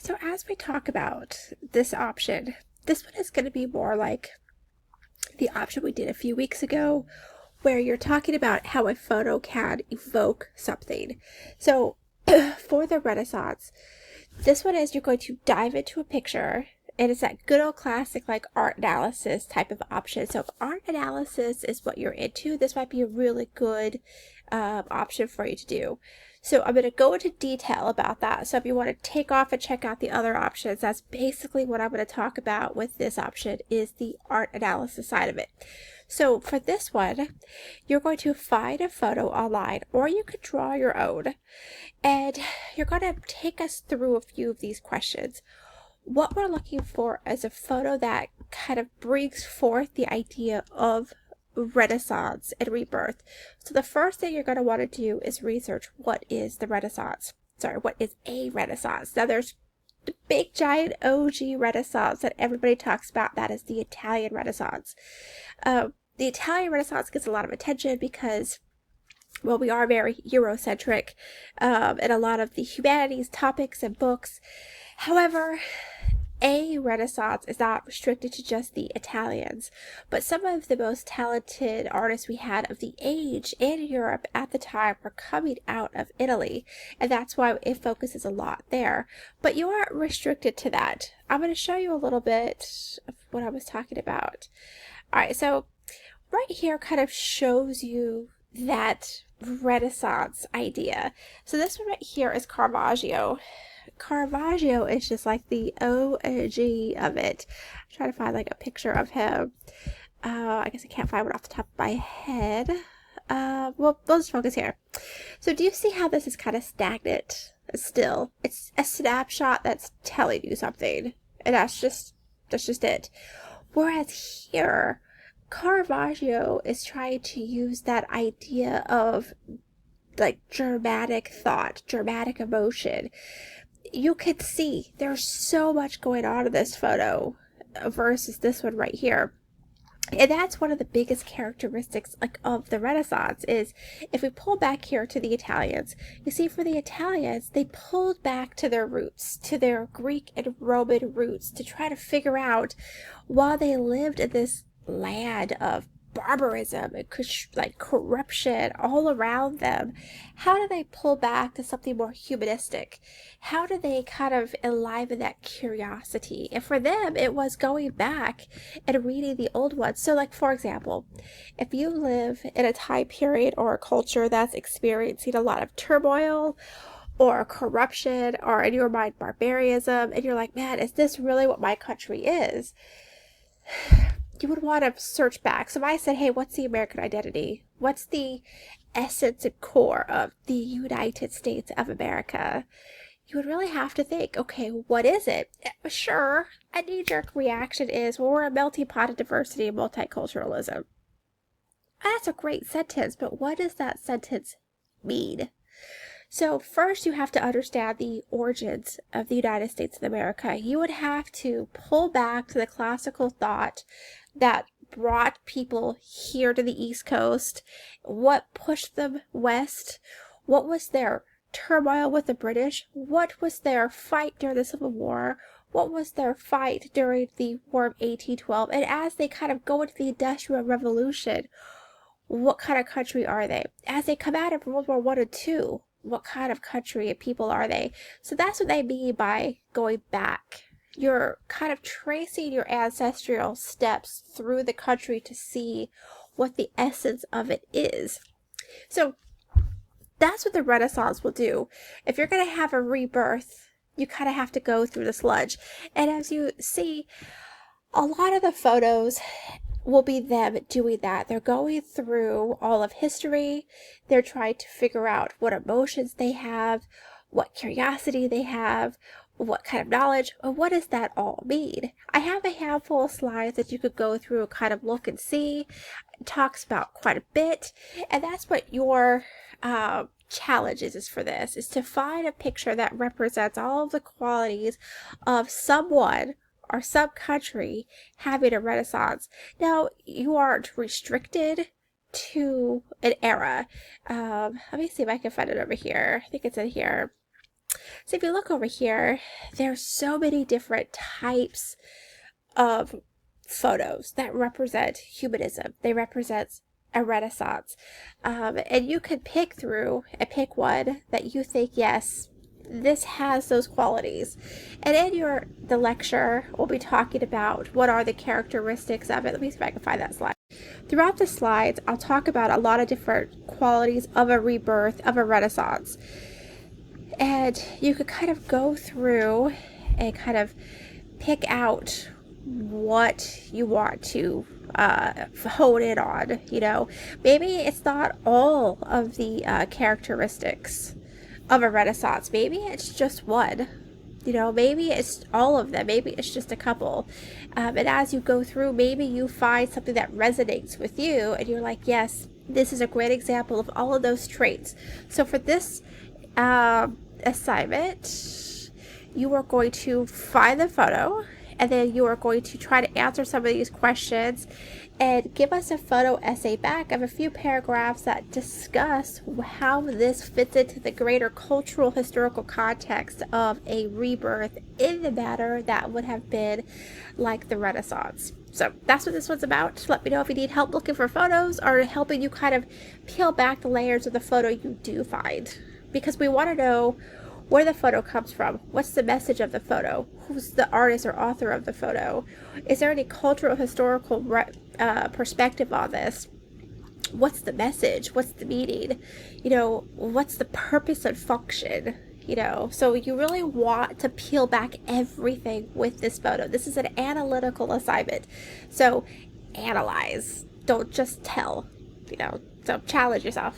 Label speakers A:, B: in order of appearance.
A: So as we talk about this option, this one is going to be more like the option we did a few weeks ago, where you're talking about how a photo can evoke something. So for the Renaissance, this one is you're going to dive into a picture, and it's that good old classic like art analysis type of option. So if art analysis is what you're into, this might be a really good option for you to do. So I'm going to go into detail about that. So if you want to take off and check out the other options, that's basically what I'm going to talk about with this option, is the art analysis side of it. So for this one, you're going to find a photo online, or you could draw your own. And you're going to take us through a few of these questions. What we're looking for is a photo that kind of brings forth the idea of Renaissance and rebirth. So the first thing you're going to want to do is research what is the Renaissance. Sorry, what is a Renaissance? Now there's the big giant OG Renaissance that everybody talks about. That is the Italian Renaissance. The Italian Renaissance gets a lot of attention because, well, we are very Eurocentric in a lot of the humanities topics and books. However, a Renaissance is not restricted to just the Italians, but some of the most talented artists we had of the age in Europe at the time were coming out of Italy, and that's why it focuses a lot there. But you aren't restricted to that. I'm going to show you a little bit of what I was talking about. Alright, so right here kind of shows you that Renaissance idea. So this one right here is Caravaggio. Caravaggio is just like the OG of it. I'm trying to find like a picture of him. I guess I can't find one off the top of my head. We'll just focus here. So do you see how this is kind of stagnant still? It's a snapshot that's telling you something, and that's just it. Whereas here, Caravaggio is trying to use that idea of like dramatic thought, dramatic emotion. You can see there's so much going on in this photo versus this one right here. And that's one of the biggest characteristics like of the Renaissance is, if we pull back here to the Italians, you see for the Italians, they pulled back to their roots, to their Greek and Roman roots, to try to figure out, while they lived in this land of barbarism and like corruption all around them, how do they pull back to something more humanistic? How do they kind of enliven that curiosity? And for them, it was going back and reading the old ones. So like, for example, if you live in a time period or a culture that's experiencing a lot of turmoil or corruption, or in your mind barbarism, and you're like, man, is this really what my country is? You would want to search back. So if I said, hey, what's the American identity? What's the essence and core of the United States of America? You would really have to think, okay, what is it? Sure, a knee-jerk reaction is, well, we're a melting pot of diversity and multiculturalism. That's a great sentence, but what does that sentence mean? So first you have to understand the origins of the United States of America. You would have to pull back to the classical thought that brought people here to the East Coast. What pushed them west? What was their turmoil with the British? What was their fight during the Civil War? What was their fight during the War of 1812? And as they kind of go into the Industrial Revolution, what kind of country are they? As they come out of World War I and II, what kind of country and people are they? So that's what they mean by going back. You're kind of tracing your ancestral steps through the country to see what the essence of it is. So that's what the Renaissance will do. If you're going to have a rebirth, you kind of have to go through the sludge. And as you see, a lot of the photos will be them doing that. They're going through all of history. They're trying to figure out what emotions they have, what curiosity they have, what kind of knowledge, and what does that all mean? I have a handful of slides that you could go through and kind of look and see. It talks about quite a bit, and that's what your challenge is for this, is to find a picture that represents all of the qualities of someone or some country having a Renaissance. Now, you aren't restricted to an era. Let me see if I can find it over here. I think it's in here. So if you look over here, there's so many different types of photos that represent humanism. They represent a renaissance. And you could pick through and pick one that you think, yes, this has those qualities. And in the lecture, we'll be talking about what are the characteristics of it. Let me see if I can find that slide. Throughout the slides, I'll talk about a lot of different qualities of a rebirth, of a renaissance. And you could kind of go through and kind of pick out what you want to hone in on. You know, maybe it's not all of the characteristics of a renaissance. Maybe it's just one. You know, maybe it's all of them. Maybe it's just a couple. And as you go through, maybe you find something that resonates with you and you're like, yes, this is a great example of all of those traits. So for this assignment, you are going to find the photo, and then you are going to try to answer some of these questions and give us a photo essay back of a few paragraphs that discuss how this fits into the greater cultural historical context of a rebirth in the manner that would have been like the Renaissance. So that's what this one's about. Let me know if you need help looking for photos or helping you kind of peel back the layers of the photo you do find, because we want to know where the photo comes from. What's the message of the photo? Who's the artist or author of the photo? Is there any cultural, historical perspective on this? What's the message? What's the meaning? You know, what's the purpose and function? You know, so you really want to peel back everything with this photo. This is an analytical assignment. So analyze, don't just tell, you know, so challenge yourself.